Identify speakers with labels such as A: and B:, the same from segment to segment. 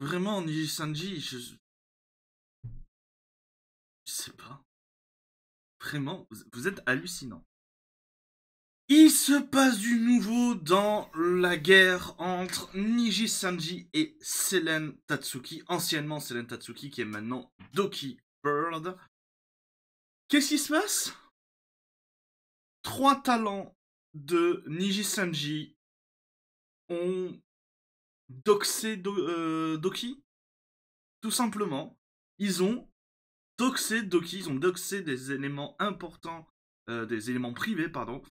A: Vraiment, Niji Sanji, je sais pas. Vraiment, vous êtes hallucinant. Il se passe du nouveau dans la guerre entre Niji Sanji et Selen Tatsuki, anciennement Selen Tatsuki qui est maintenant Doki Bird. Qu'est-ce qui se passe? Trois talents de Niji Sanji ont doxé Doki, tout simplement. Ils ont doxé Doki, ils ont doxé des éléments importants, des éléments privés, pardon,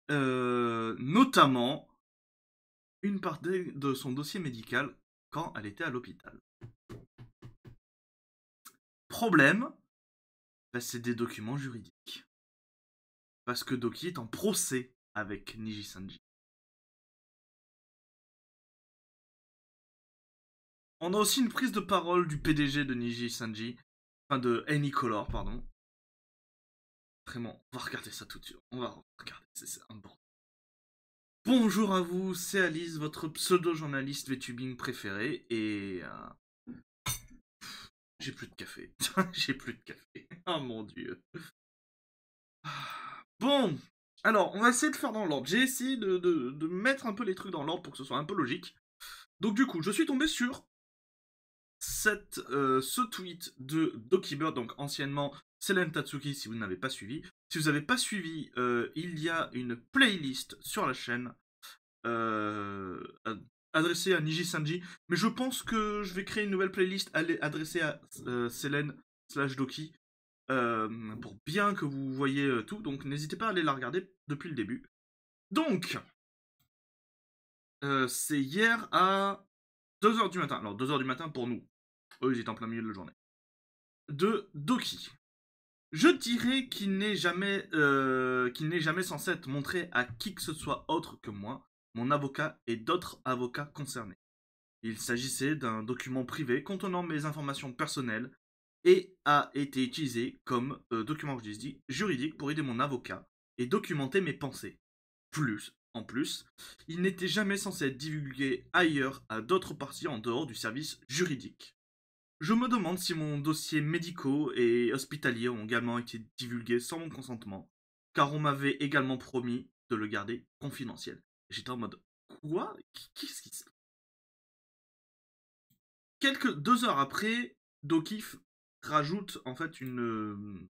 A: notamment une partie de son dossier médical quand elle était à l'hôpital. Problème, bah, c'est des documents juridiques. Parce que Doki est en procès avec Niji Sanji. On a aussi une prise de parole du PDG de Niji Sanji, enfin de Any Color, pardon. Vraiment, on va regarder ça tout de suite. On va regarder, c'est un bon. Bonjour à vous, c'est Alice, votre pseudo-journaliste VTubing préféré, et j'ai plus de café. J'ai plus de café. Oh mon dieu. Bon, alors, on va essayer de faire dans l'ordre. J'ai essayé de mettre un peu les trucs dans l'ordre pour que ce soit un peu logique. Donc du coup, je suis tombé sur ce tweet de Dokibird, donc anciennement Selen Tatsuki, si vous n'avez pas suivi. Si vous n'avez pas suivi, il y a une playlist sur la chaîne euh, adressée à Niji Sanji, mais je pense que je vais créer une nouvelle playlist adressée à Selen slash Doki, pour bien que vous voyez tout, donc n'hésitez pas à aller la regarder depuis le début. Donc, c'est hier à 2h du matin, alors 2h du matin pour nous, eux ils étaient en plein milieu de la journée, de Doki. Je dirais qu'il n'est jamais censé être montré à qui que ce soit autre que moi, mon avocat et d'autres avocats concernés. Il s'agissait d'un document privé contenant mes informations personnelles et a été utilisé comme document juridique pour aider mon avocat et documenter mes pensées. En plus, il n'était jamais censé être divulgué ailleurs à d'autres parties en dehors du service juridique. Je me demande si mon dossier médicaux et hospitalier ont également été divulgués sans mon consentement, car on m'avait également promis de le garder confidentiel. J'étais en mode quoi? Qu'est-ce qui se passe? Quelques 2 heures après, Dokif rajoute en fait comme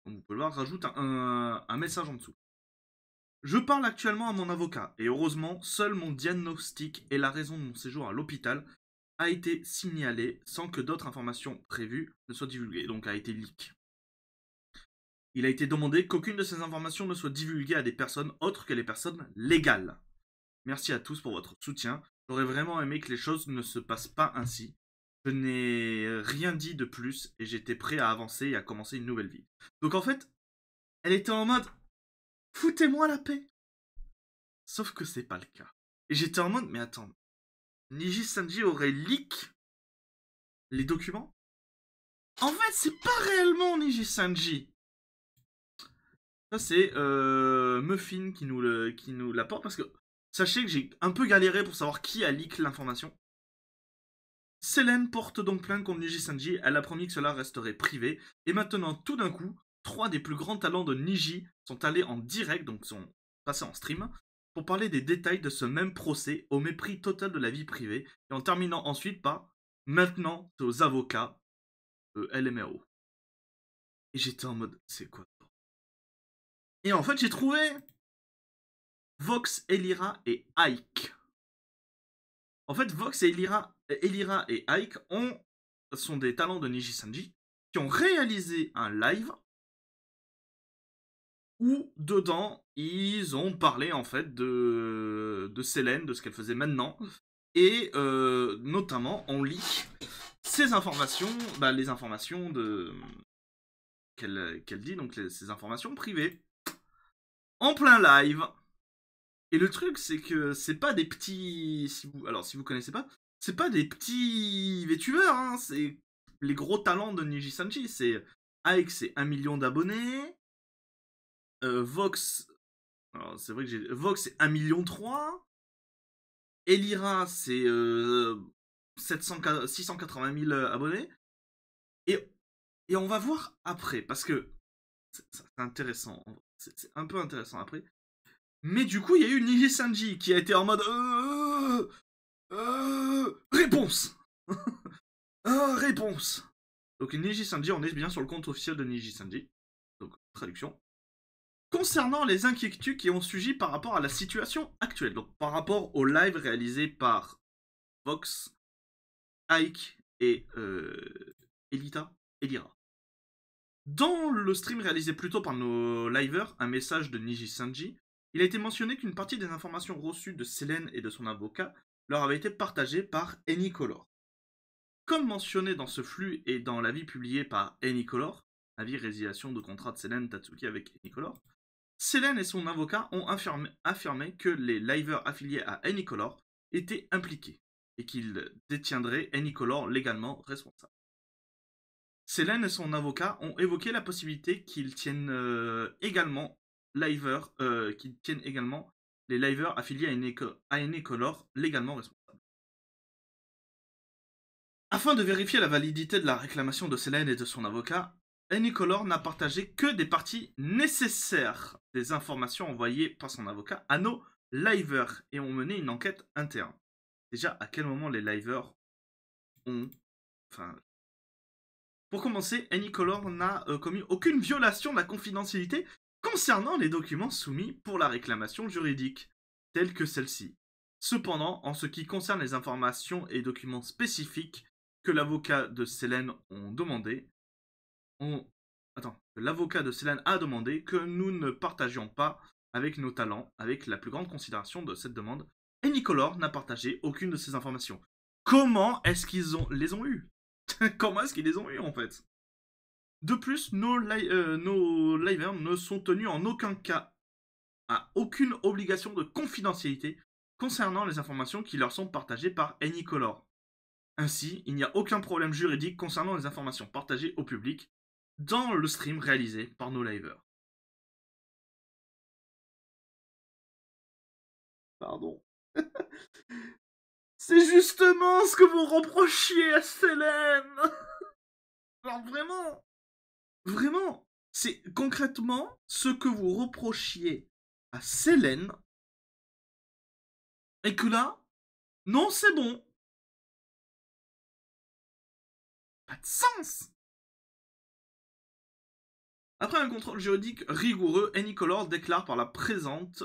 A: vous pouvez le voir, rajoute un message en dessous. Je parle actuellement à mon avocat, et heureusement, seul mon diagnostic et la raison de mon séjour à l'hôpital a été signalé sans que d'autres informations prévues ne soient divulguées, donc a été leak. Il a été demandé qu'aucune de ces informations ne soit divulguée à des personnes autres que les personnes légales. Merci à tous pour votre soutien. J'aurais vraiment aimé que les choses ne se passent pas ainsi. Je n'ai rien dit de plus et j'étais prêt à avancer et à commencer une nouvelle vie. Donc en fait, elle était en mode foutez-moi la paix. Sauf que c'est pas le cas. Et j'étais en mode mais attends, Niji Sanji aurait leak les documents? En fait, c'est pas réellement Niji Sanji. Ça, c'est Muffin qui nous l'apporte parce que sachez que j'ai un peu galéré pour savoir qui a leak l'information. Selene porte donc plainte contre Niji Sanji. Elle a promis que cela resterait privé. Et maintenant, tout d'un coup, trois des plus grands talents de Niji sont allés en direct, donc sont passés en stream, pour parler des détails de ce même procès au mépris total de la vie privée. Et en terminant ensuite par maintenant, c'est aux avocats LMRO. Et j'étais en mode, c'est quoi? Et en fait, j'ai trouvé Vox, Elira et Ike. En fait, Vox et Elira et Ike sont des talents de Niji Sanji qui ont réalisé un live où, dedans, ils ont parlé en fait de Selene, de ce qu'elle faisait maintenant, et notamment on leak ces informations, bah, les informations qu'elle dit, donc ces informations privées, en plein live. Et le truc, c'est que c'est pas des petits. Alors, si vous connaissez pas, c'est pas des petits VTubers, hein, c'est les gros talents de Niji Sanji. C'est Ike, c'est 1 million d'abonnés. Vox, Alors, c'est vrai que j'ai. Vox, c'est 1,3 million. Elira, c'est 680 000 abonnés. Et, et on va voir après, parce que c'est intéressant. C'est un peu intéressant après. Mais du coup, il y a eu Niji Sanji qui a été en mode réponse. Réponse. Donc Niji Sanji, on est bien sur le compte officiel de Niji Sanji. Donc traduction. Concernant les inquiétudes qui ont suivi par rapport à la situation actuelle, donc par rapport au live réalisé par Vox, Ike et Elira. Dans le stream réalisé plus tôt par nos liveurs, un message de Niji Sanji, il a été mentionné qu'une partie des informations reçues de Selene et de son avocat leur avait été partagée par Anycolor. Comme mentionné dans ce flux et dans l'avis publié par Anycolor, avis résiliation de contrat de Selene Tatsuki avec Anycolor, Selene et son avocat ont affirmé que les liveurs affiliés à Anycolor étaient impliqués et qu'ils détiendraient Anycolor légalement responsable. Selene et son avocat ont évoqué la possibilité qu'ils tiennent également les liveurs affiliés à Anycolor légalement responsables. Afin de vérifier la validité de la réclamation de Selene et de son avocat, Anycolor n'a partagé que des parties nécessaires des informations envoyées par son avocat à nos liveurs et ont mené une enquête interne. Déjà, à quel moment les liveurs ont... Enfin... Pour commencer, Anycolor n'a commis aucune violation de la confidentialité concernant les documents soumis pour la réclamation juridique, telle que celle-ci. Cependant, en ce qui concerne les informations et documents spécifiques que l'avocat de Selene ont demandé, l'avocat de Selene a demandé que nous ne partagions pas avec nos talents, avec la plus grande considération de cette demande, et Nicolor n'a partagé aucune de ces informations. Comment est-ce qu'ils les ont eues? Comment est-ce qu'ils les ont eues en fait? De plus, nos livers ne sont tenus en aucun cas à aucune obligation de confidentialité concernant les informations qui leur sont partagées par Anycolor. Ainsi, il n'y a aucun problème juridique concernant les informations partagées au public dans le stream réalisé par nos livers. Pardon. C'est justement ce que vous reprochiez à Selene. Alors vraiment, c'est concrètement ce que vous reprochiez à Selene. Et que là, non, c'est bon. Pas de sens. Après un contrôle juridique rigoureux, Anycolor déclare par la présente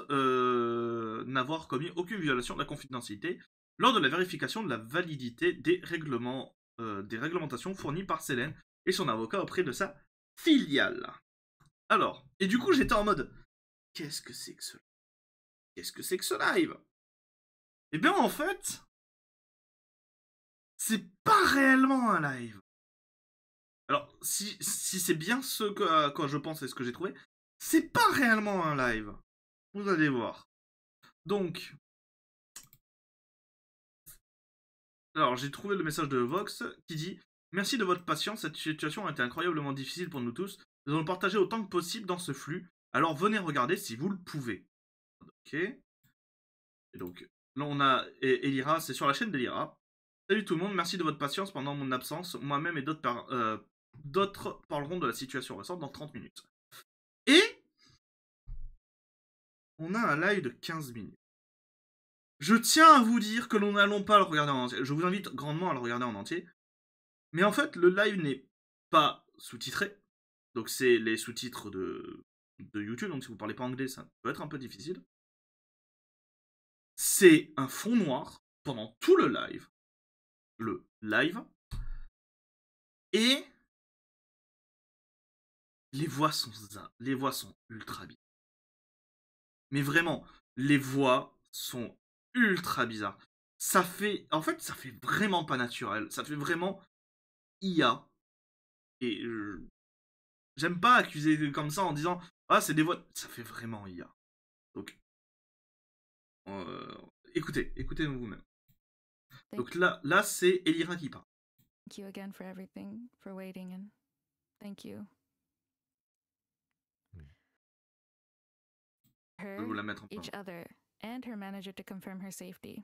A: n'avoir commis aucune violation de la confidentialité lors de la vérification de la validité des réglementations fournies par Selene et son avocat auprès de sa filiale. Alors, et du coup j'étais en mode, qu'est-ce que c'est que ce live? Eh bien en fait, c'est pas réellement un live. Alors, si c'est bien ce à quoi je pense et ce que j'ai trouvé, c'est pas réellement un live. Vous allez voir. Donc, alors j'ai trouvé le message de Vox qui dit: Merci de votre patience, cette situation a été incroyablement difficile pour nous tous. Nous allons le partager autant que possible dans ce flux. Alors venez regarder si vous le pouvez. Ok. Et donc, là on a Elira, c'est sur la chaîne d'Elira. Salut tout le monde, merci de votre patience pendant mon absence. Moi-même et d'autres parleront de la situation récente dans 30 minutes. Et on a un live de 15 minutes. Je tiens à vous dire que nous n'allons pas le regarder en entier. Je vous invite grandement à le regarder en entier. Mais en fait, le live n'est pas sous-titré. Donc c'est les sous-titres de YouTube. Donc si vous parlez pas anglais, ça peut être un peu difficile. C'est un fond noir pendant tout le live. Le live. Et les voix sont ultra bizarres. Mais vraiment, les voix sont ultra bizarres. Ça fait vraiment pas naturel. Ça fait vraiment IA. Et j'aime pas accuser comme ça en disant ah c'est des voix. Ça fait vraiment IA. Donc euh, écoutez vous-même. Donc là c'est Elira qui parle.
B: Thank you again for everything, for waiting, and thank you.
A: Je vais
B: her,
A: vous la mettre en
B: each
A: plan.
B: other, and her manager to confirm her safety.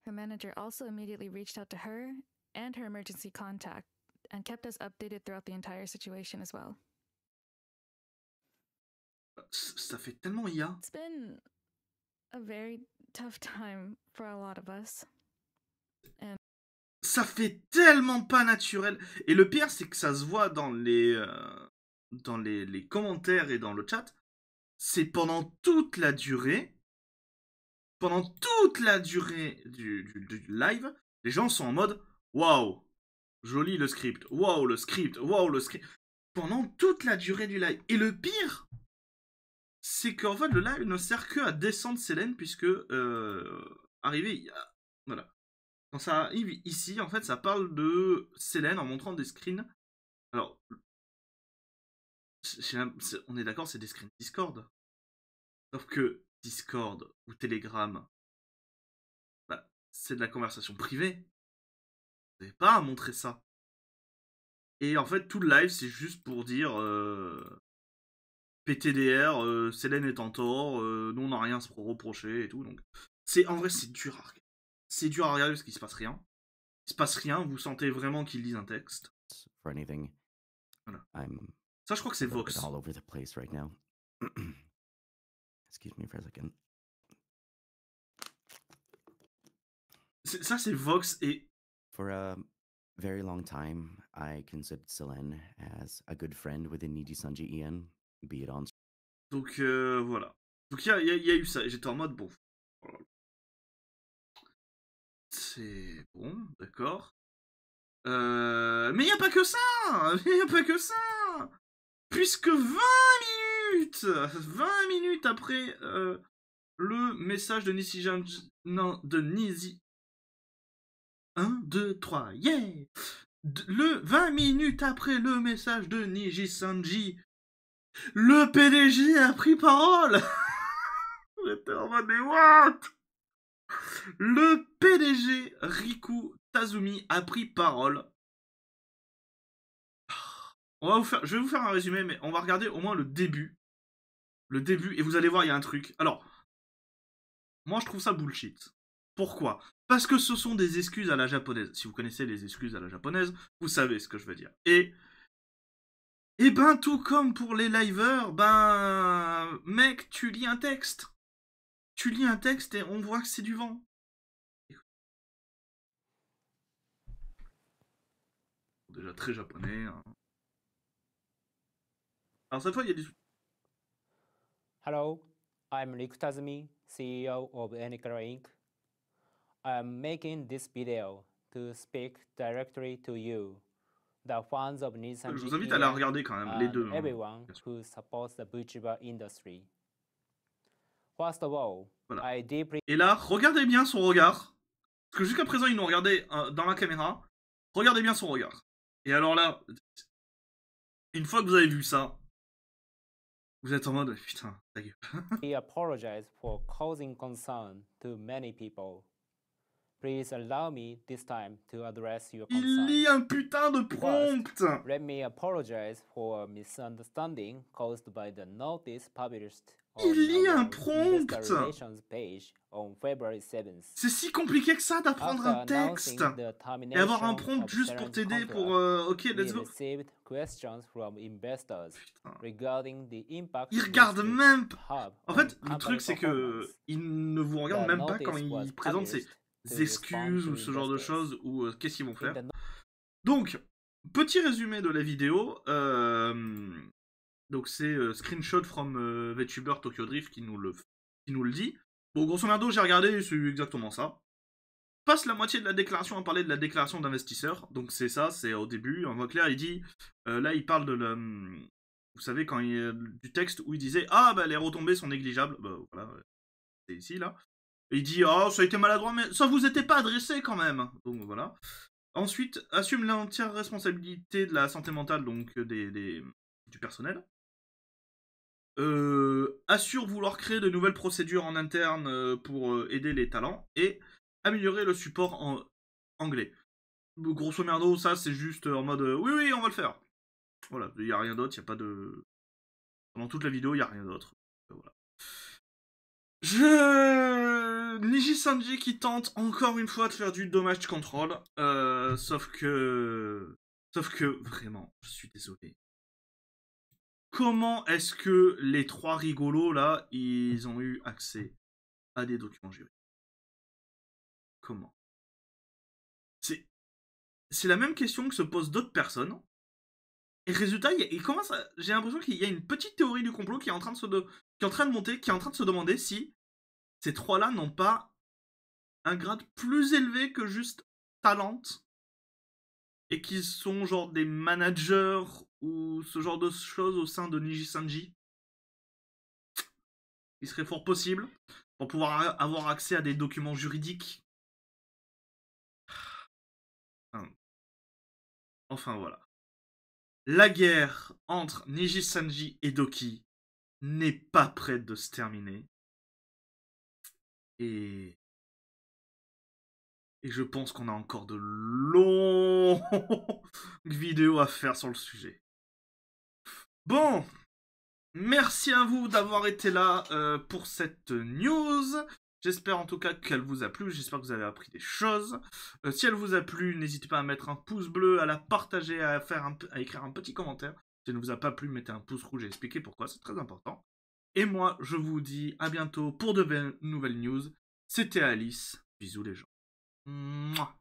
B: Her manager also immediately reached out to her and her emergency contact and kept us updated throughout the entire situation as well.
A: Ça fait tellement IA.
B: It's been a very tough time for a lot of us.
A: Ça fait tellement pas naturel. Et le pire, c'est que ça se voit dans les commentaires et dans le chat. C'est pendant toute la durée. Pendant toute la durée du live, les gens sont en mode waouh, joli le script, waouh le script, waouh le script. Pendant toute la durée du live. Et le pire, c'est qu'en fait, le live ne sert que à descendre Célène, puisque arrivé, voilà. Quand ça arrive ici, en fait, ça parle de Célène en montrant des screens. Alors, on est d'accord, c'est des screens Discord. Sauf que Discord ou Telegram, bah, c'est de la conversation privée. Vous n'avez pas à montrer ça. Et en fait, tout le live, c'est juste pour dire PTDR, Célène est en tort, nous on n'a rien à se reprocher et tout. Donc, en vrai, c'est dur à regarder. C'est dur à regarder parce qu'il se passe rien. Il se passe rien, vous sentez vraiment qu'il lise un texte.
C: For anything.
A: Voilà.
C: I'm
A: Ça, je crois que c'est
C: a little bit
A: Vox.
C: all over the place right now. Excuse me for a second.
A: Ça, c'est Vox et
C: For a very long time, I considered Selene as a good friend within Niji Sanji Ian, be it on.
A: donc voilà. Donc il y a eu ça. J'étais en mode bon. Voilà. C'est bon, d'accord. Mais il n'y a pas que ça. Il n'y a pas que ça. Puisque 20 minutes après le message de Niji. 1, 2, 3, yeah! 20 minutes après le message de Niji Sanji, le PDG a pris parole. J'étais en mode, mais what? Le PDG Riku Tazumi a pris parole. Je vais vous faire un résumé, mais on va regarder au moins le début. Le début, et vous allez voir, il y a un truc. Alors, moi je trouve ça bullshit. Pourquoi? Parce que ce sont des excuses à la japonaise. Si vous connaissez les excuses à la japonaise, vous savez ce que je veux dire. Et ben, tout comme pour les liveurs, ben, mec, tu lis un texte. Tu lis un texte et on voit que c'est du vent. Déjà très japonais. Hein. Alors cette fois, il y a des...
D: Hello, I'm Riku Tazumi, CEO of Enicara Inc. I'm making this video to speak directly to you, the fans of Niji Sanji
A: Je vous invite à la regarder quand même, les deux.
D: Everyone who supports the VTuber industry. First of all,
A: voilà.
D: I deeply...
A: Et là, regardez bien son regard. Parce que jusqu'à présent, ils nous regardaient dans la caméra. Regardez bien son regard. Et alors là, une fois que vous avez vu ça, vous êtes en mode, putain, ta gueule.
D: I apologize for causing concern to many people. Please allow me this time to address your concerns.
A: Il lit un putain de prompt.
D: First, let me apologize for a misunderstanding caused by the notice published on
A: Il lit un
D: our
A: prompt.
D: investor relations page on February 7th.
A: C'est si compliqué que ça d'apprendre un
D: After announcing
A: texte.
D: the
A: Et avoir un
D: termination
A: prompt
D: of
A: juste pour
D: Selen's
A: t'aider pour
D: contract,
A: ok,
D: we
A: let's go.
D: received questions from investors
A: Putain.
D: regarding the impact
A: Il regarde
D: this
A: même
D: could have
A: En
D: on
A: fait, le
D: company
A: truc c'est que
D: performance.
A: il ne vous regarde
D: The
A: même pas
D: notice
A: quand
D: was
A: il présente ses
D: published to
A: excuses
D: respond
A: ou
D: to
A: ce genre de
D: investors.
A: choses ou qu'est-ce qu'ils vont
D: In
A: faire.
D: the
A: Donc, petit résumé de la vidéo. Donc c'est screenshot from VTuber Tokyo Drift qui nous le dit. Bon, grosso merdo, j'ai regardé, c'est exactement ça. Passe la moitié de la déclaration à parler de la déclaration d'investisseur. Donc c'est ça, c'est au début. En voix claire, il dit... là, il parle de la... Vous savez, quand du texte où il disait « Ah, bah les retombées sont négligeables. » Bah voilà, c'est ici, là. Et il dit « Ah, ça a été maladroit, mais ça vous était pas adressé quand même. » Donc voilà. Ensuite, assume l'entière responsabilité de la santé mentale, donc du personnel. Assure vouloir créer de nouvelles procédures en interne pour aider les talents et améliorer le support en anglais. Grosso merdo, ça c'est juste en mode oui, on va le faire. Voilà, il n'y a rien d'autre, il n'y a pas de... Pendant toute la vidéo, il n'y a rien d'autre. Voilà. Niji Sanji qui tente encore une fois de faire du damage control. Sauf que, vraiment, je suis désolé. Comment est-ce que les trois rigolos là, ils ont eu accès à des documents juridiques? Comment? C'est la même question que se posent d'autres personnes. Et résultat, j'ai l'impression qu'il y a une petite théorie du complot qui est en train de monter, qui est en train de se demander si ces trois-là n'ont pas un grade plus élevé que juste talent et qui sont genre des managers ou ce genre de choses au sein de Niji Sanji. Il serait fort possible pour pouvoir avoir accès à des documents juridiques. Enfin voilà. La guerre entre Niji Sanji et Doki n'est pas prête de se terminer. Et je pense qu'on a encore de longues vidéos à faire sur le sujet. Bon, merci à vous d'avoir été là pour cette news. J'espère en tout cas qu'elle vous a plu, j'espère que vous avez appris des choses. Si elle vous a plu, n'hésitez pas à mettre un pouce bleu, à la partager, à écrire un petit commentaire. Si elle ne vous a pas plu, mettez un pouce rouge et expliquez pourquoi, c'est très important. Et moi, je vous dis à bientôt pour de nouvelles news. C'était Alice, bisous les gens. Mouah.